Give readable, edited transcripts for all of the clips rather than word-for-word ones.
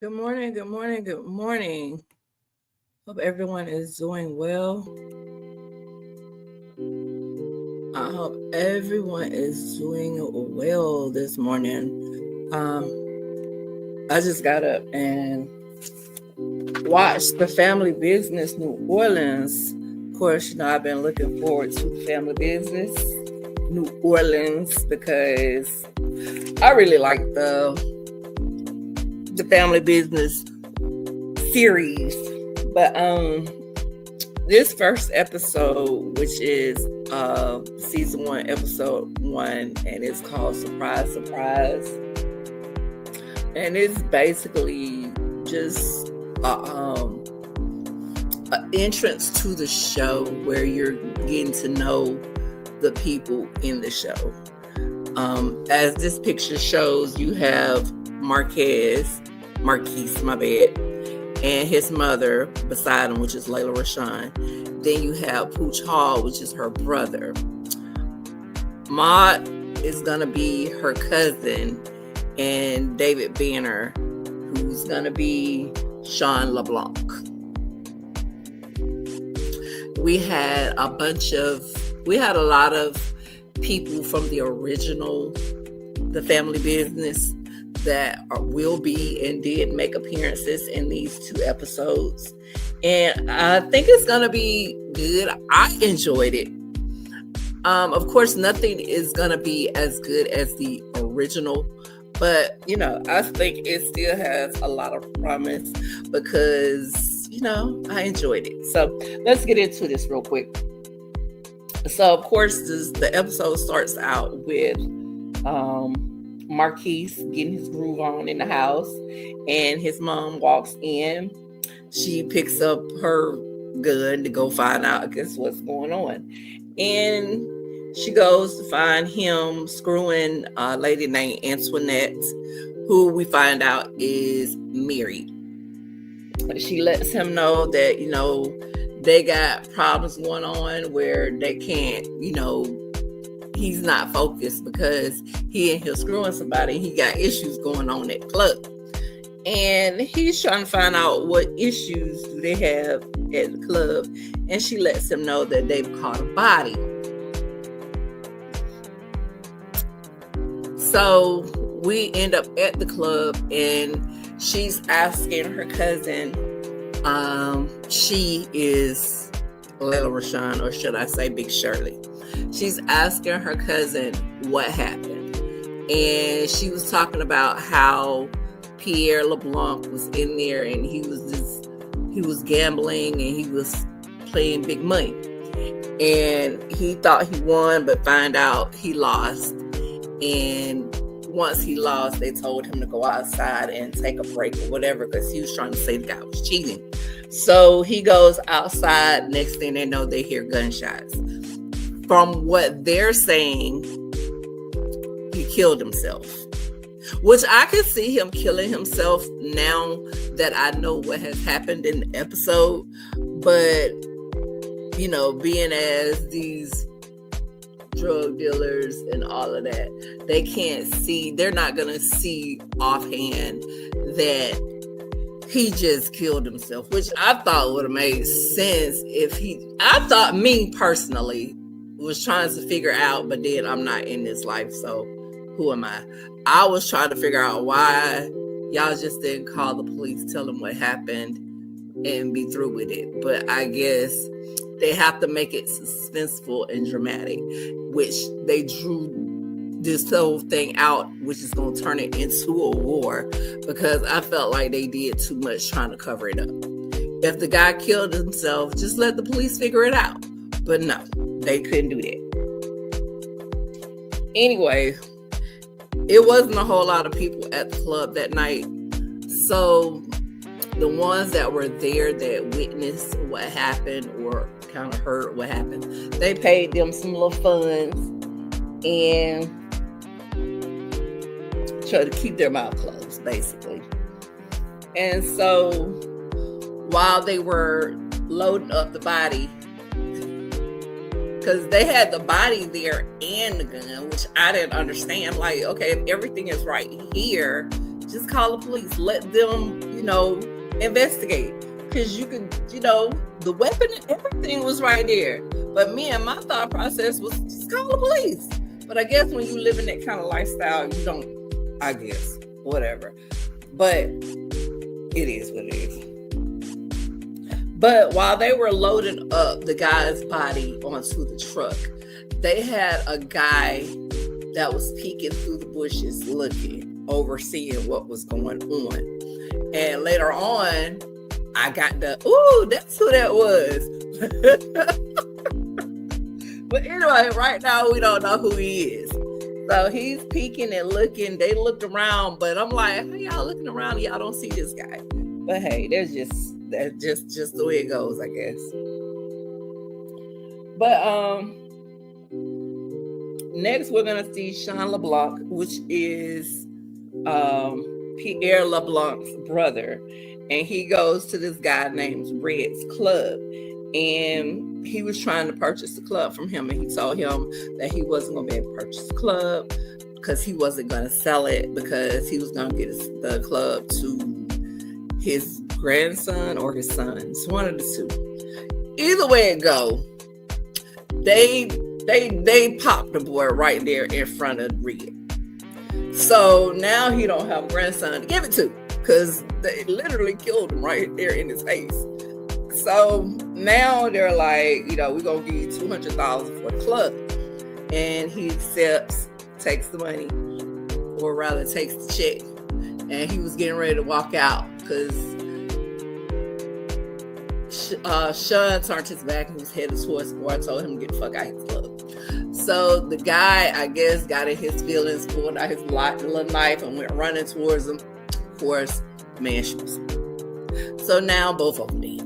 Good morning, good morning, good morning. Hope everyone is doing well. I hope everyone is doing well this morning. I just got up and watched the family business New Orleans. Of course, I've been looking forward to the family business New Orleans because I really like the family business series. But this first episode, which is season 1, episode 1, and it's called Surprise Surprise, and it's basically just an entrance to the show where you're getting to know the people in the show. As this picture shows, you have Marquise, and his mother beside him, which is Layla Rashawn. Then you have Pooch Hall, which is her brother. Maud is gonna be her cousin, and David Banner, who's gonna be Sean LeBlanc. We had a lot of people from the original The Family Business that will be and did make appearances in these 2 episodes. And I think it's going to be good. I enjoyed it. Of course, nothing is going to be as good as the original, but, I think it still has a lot of promise because, I enjoyed it. So let's get into this real quick. So, of course, the episode starts out with Marquise getting his groove on in the house, and his mom walks in. She picks up her gun to go find out, I guess, what's going on. And she goes to find him screwing a lady named Antoinette, who we find out is married. She lets him know that, they got problems going on where they can't, he's not focused because he in here screwing somebody. He got issues going on at the club. And he's trying to find out what issues do they have at the club. And she lets him know that they've caught a body. So we end up at the club, and she's asking her cousin, she is Layla Rashawn, or should I say Big Shirley. She's asking her cousin what happened. And she was talking about how Pierre LeBlanc was in there, and he was gambling, and he was playing big money. And he thought he won, but find out he lost. And once he lost, they told him to go outside and take a break or whatever, because he was trying to say the guy was cheating. So he goes outside. Next thing they know, they hear gunshots. From what they're saying, he killed himself, which I could see him killing himself now that I know what has happened in the episode. But, being as these drug dealers and all of that, they can't see, they're not going to see offhand that he just killed himself, which I thought would have made sense I thought, me personally, was trying to figure out, but then I'm not in this life, so who am I? I was trying to figure out why y'all just didn't call the police, tell them what happened, and be through with it. But I guess they have to make it suspenseful and dramatic, which they drew this whole thing out, which is going to turn it into a war, because I felt like they did too much trying to cover it up. If the guy killed himself, just let the police figure it out. But no, they couldn't do that. Anyway, it wasn't a whole lot of people at the club that night. So the ones that were there that witnessed what happened or kind of heard what happened, they paid them some little funds and tried to keep their mouth closed, basically. And so while they were loading up the body, because they had the body there and the gun, which I didn't understand. Like, okay, if everything is right here, Just call the police. Let them, investigate. Because you could, the weapon and everything was right there. But me and my thought process was just call the police. But I guess when you live in that kind of lifestyle, you don't, I guess, whatever. But it is what it is. But while they were loading up the guy's body onto the truck, they had a guy that was peeking through the bushes looking, overseeing what was going on. And later on, I got that's who that was. But anyway, right now we don't know who he is. So he's peeking and looking. They looked around, but I'm like, how y'all looking around and y'all don't see this guy? But hey, that's just the way it goes, I guess. But next we're gonna see Sean LeBlanc, which is Pierre LeBlanc's brother. And he goes to this guy named Red's Club. And he was trying to purchase the club from him. And he told him that he wasn't going to be able to purchase the club because he wasn't going to sell it, because he was going to get the club to his grandson or his son. It's one of the two. Either way it go, they popped the boy right there in front of Red. So now he don't have a grandson to give it to, because they literally killed him right there in his face. So now they're like, we're going to give you $200 for the club. And he accepts, takes the money, or rather takes the check. And he was getting ready to walk out because Sean turned his back and was headed towards the bar, told him to get the fuck out of his club. So the guy, I guess, got in his feelings, pulled out his little knife and went running towards him. Of course, man shoots. So now both of them dead.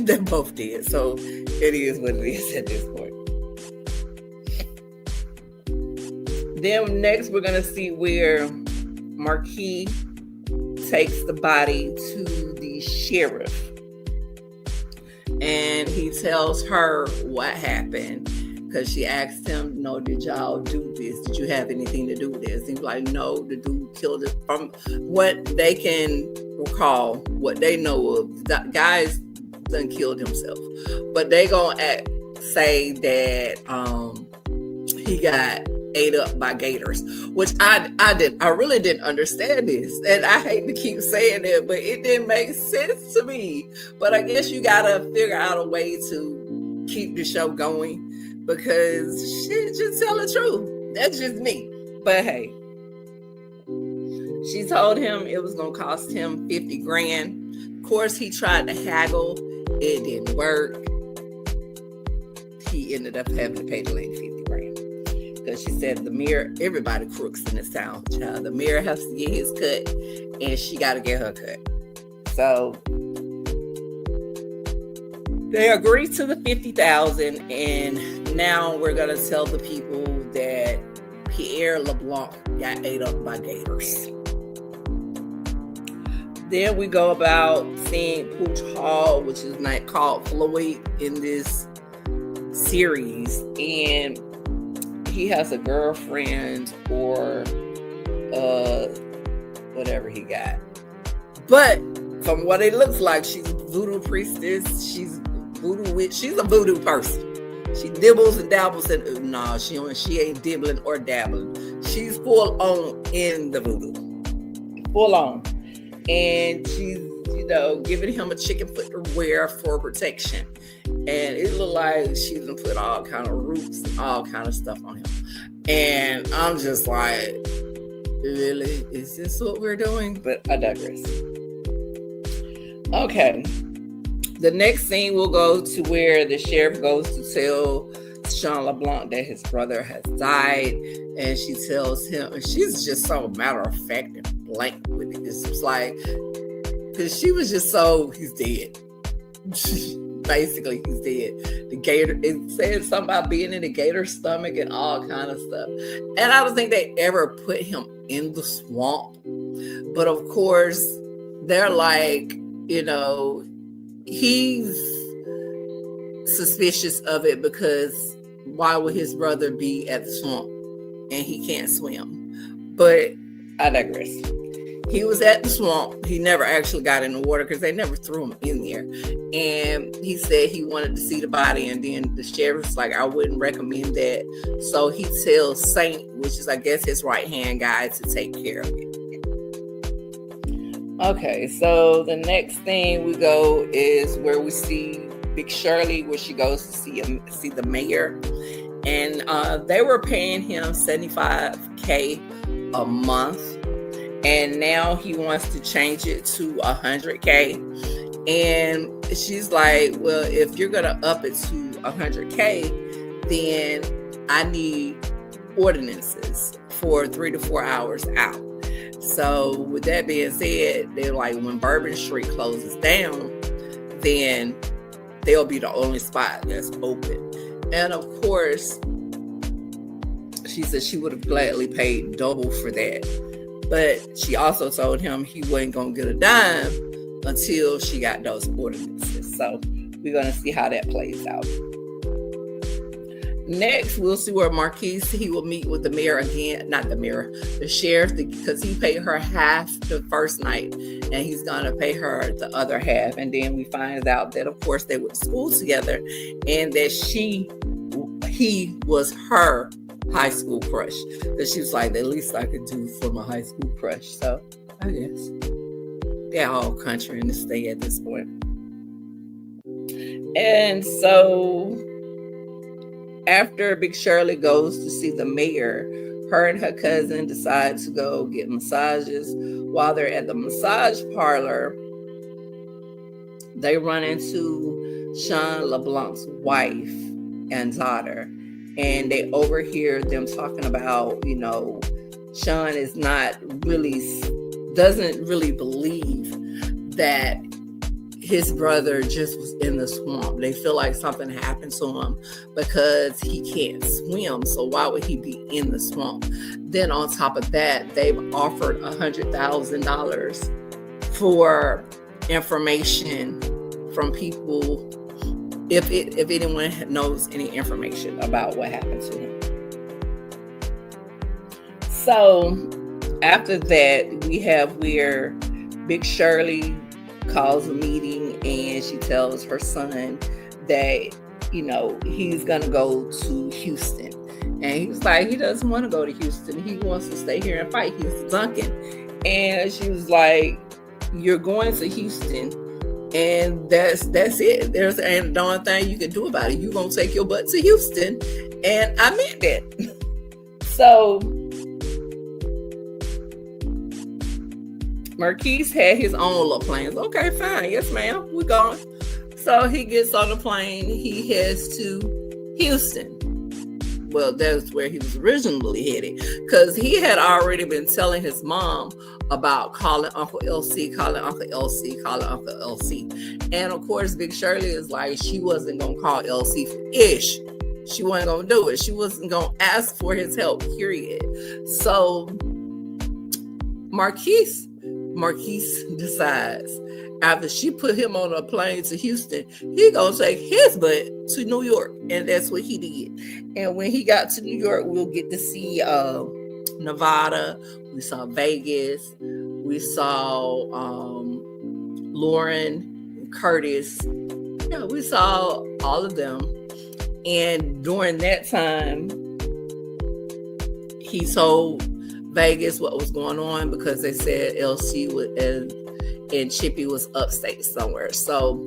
They're both dead. So it is what it is at this point. Then next we're going to see where Marquis takes the body to the sheriff. And he tells her what happened. Because she asked him, did y'all do this? Did you have anything to do with this? He's like, no, the dude killed it. From what they can recall, what they know of, the guy's done killed himself. But they gonna say that he got ate up by gators, which I really didn't understand this. And I hate to keep saying it, but it didn't make sense to me. But I guess you gotta figure out a way to keep the show going. Because shit, just tell the truth. That's just me. But hey, she told him it was gonna cost him $50,000. Of course, he tried to haggle. It didn't work. He ended up having to pay the lady $50,000 because she said the mayor, everybody crooks in this town. Child, the mayor has to get his cut, and she got to get her cut. So they agreed to the $50,000, and now we're gonna tell the people that Pierre LeBlanc got ate up by gators. Then we go about seeing Pooch Hall, which is not called Floyd in this series, and he has a girlfriend or whatever he got. But from what it looks like, she's a voodoo priestess. She's voodoo witch. She's a voodoo person. She dibbles and dabbles and no, she ain't dibbling or dabbling. She's full on in the voodoo. Full on. And she's, giving him a chicken foot to wear for protection. And it looked like she's gonna put all kind of roots and all kind of stuff on him. And I'm just like, really? Is this what we're doing? But I digress. Okay. The next scene will go to where the sheriff goes to tell Sean LeBlanc that his brother has died. And she tells him, and she's just so matter of fact and blank with it. It's just like, because she was just so, he's dead. Basically, he's dead. The gator, it said something about being in the gator's stomach and all kind of stuff. And I don't think they ever put him in the swamp. But of course, they're like, he's suspicious of it because why would his brother be at the swamp and he can't swim? But I digress. He was at the swamp. He never actually got in the water because they never threw him in there. And he said he wanted to see the body. And then the sheriff's like, I wouldn't recommend that. So he tells Saint, which is, I guess, his right-hand guy, to take care of it. Okay, so the next thing we go is where we see Big Shirley, where she goes to see the mayor. And they were paying him $75K a month. And now he wants to change it to $100K. And she's like, well, if you're going to up it to $100K, then I need ordinances for 3 to 4 hours out. So with that being said, they're like, when Bourbon Street closes down, then they'll be the only spot that's open. And of course, she said she would have gladly paid double for that. But she also told him he wasn't going to get a dime until she got those ordinances. So we're going to see how that plays out. Next, we'll see where Marquise, he will meet with the mayor again. Not the mayor, the sheriff, because he paid her half the first night. And he's going to pay her the other half. And then we find out that, of course, they went to school together. And that he was her high school crush, because she was like, the least I could do for my high school crush. So I guess they're all country in this thing at this point. And so after Big Shirley goes to see the mayor, her and her cousin decide to go get massages. While they're at the massage parlor, they run into Sean LeBlanc's wife and daughter. And they overhear them talking about, Sean doesn't really believe that his brother just was in the swamp. They feel like something happened to him because he can't swim. So why would he be in the swamp? Then on top of that, they've offered $100,000 for information from people, if anyone knows any information about what happened to him. So after that, we have where Big Shirley calls a meeting and she tells her son that, he's going to go to Houston. And he's like, he doesn't want to go to Houston. He wants to stay here and fight. He's Duncan. And she was like, you're going to Houston. And that's it. And the only thing you can do about it, you're going to take your butt to Houston. And I meant that. So Marquise had his own little plans. Okay, fine. Yes, ma'am. We're going. So he gets on the plane. He heads to Houston. Well, that's where he was originally headed, because he had already been telling his mom about calling Uncle LC. And of course, Big Shirley is like, she wasn't going to call LC for ish. She wasn't going to do it. She wasn't going to ask for his help, period. So Marquise decides, after she put him on a plane to Houston, he gonna take his butt to New York. And that's what he did. And when he got to New York, we'll get to see Nevada. We saw Vegas. We saw Lauren, Curtis. Yeah, we saw all of them. And during that time, he told Vegas what was going on, because they said LC and Chippy was upstate somewhere. So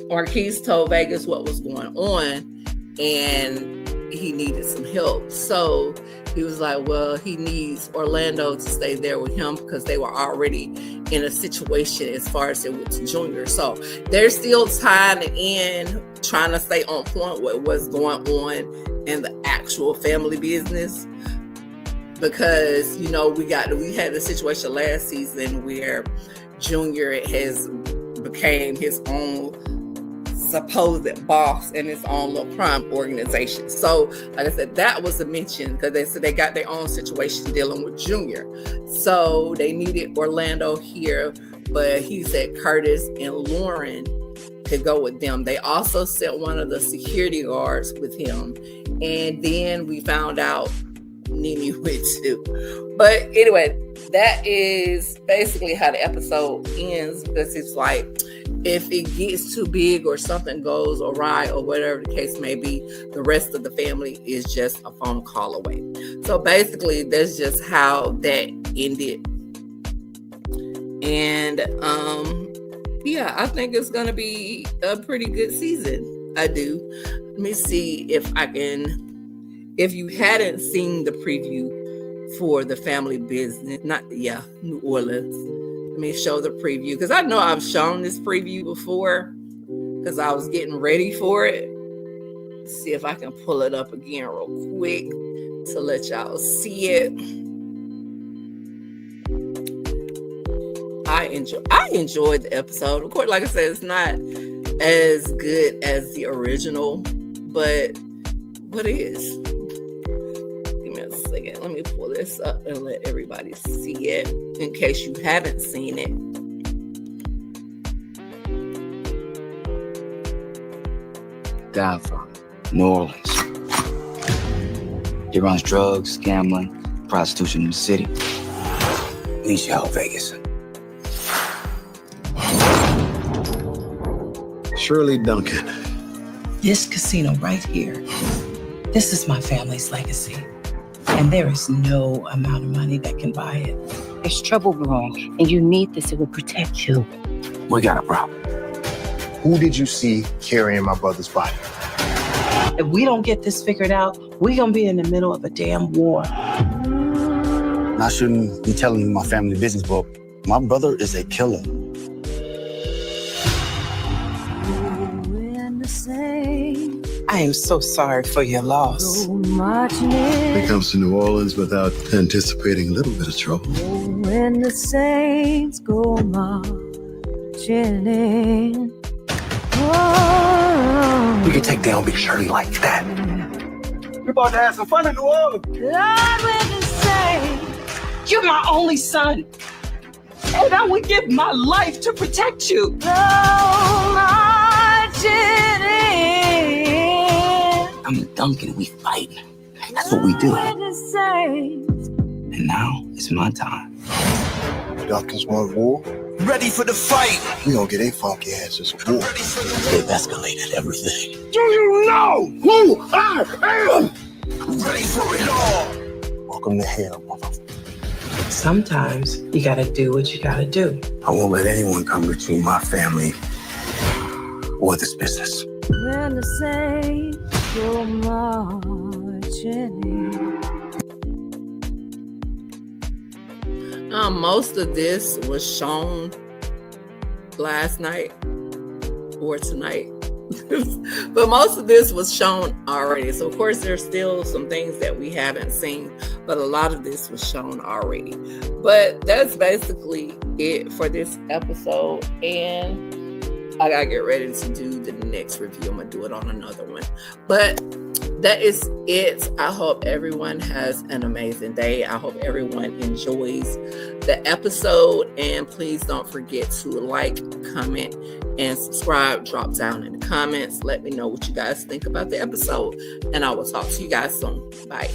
Marquise told Vegas what was going on, and he needed some help. So he was like, well, he needs Orlando to stay there with him, because they were already in a situation as far as it went to Junior. So they're still tying it in, trying to stay on point with what's going on in the actual family business. Because, we had the situation last season where Junior became his own supposed boss in his own little crime organization. So, like I said, that was a mention, because they said they got their own situation dealing with Junior. So they needed Orlando here, but he said Curtis and Lauren could go with them. They also sent one of the security guards with him. And then we found out Nene went too. But anyway, that is basically how the episode ends, because it's like, if it gets too big or something goes awry or whatever the case may be, the rest of the family is just a phone call away. So basically, that's just how that ended. And yeah, I think it's gonna be a pretty good season. I do. Let me see if I can. If you hadn't seen the preview for the family business, New Orleans. Let me show the preview, because I know I've shown this preview before because I was getting ready for it. Let's see if I can pull it up again real quick to let y'all see it. I enjoyed the episode. Of course, like I said, it's not as good as the original, but what is? Give me a second. Let me pull this up and let everybody see it in case you haven't seen it. Godfather, New Orleans. He runs drugs, gambling, prostitution in the city. Means you out Vegas. Shirley Duncan. This casino right here, this is my family's legacy. And there is no amount of money that can buy it. There's trouble brewing, and you need this. It will protect you. We got a problem. Who did you see carrying my brother's body? If we don't get this figured out, we're gonna be in the middle of a damn war. I shouldn't be telling you my family business, but my brother is a killer. I am so sorry for your loss. He comes to New Orleans without anticipating a little bit of trouble. When the saints go marching in. We can take down Big Shirley like that. We're about to have some fun in New Orleans. God with the saints. You're my only son. And I would give my life to protect you. Go marching in. I'm Duncan, we fight. That's what we do. With the saints. And now it's my time. Duncan's want war. Ready for the fight. We gonna get a funky answers for war. They've escalated everything. Do you know who I am? Ready for it all. Welcome to hell, motherfucker. Sometimes you gotta do what you gotta do. I won't let anyone come between my family or this business. When the saints go marching in. Most of this was shown last night or tonight. But most of this was shown already. So of course there's still some things that we haven't seen, but a lot of this was shown already. But that's basically it for this episode, and I gotta get ready to do the next review. I'm gonna do it on another one. But that is it. I hope everyone has an amazing day. I hope everyone enjoys the episode. And please don't forget to like, comment, and subscribe. Drop down in the comments. Let me know what you guys think about the episode. And I will talk to you guys soon. Bye.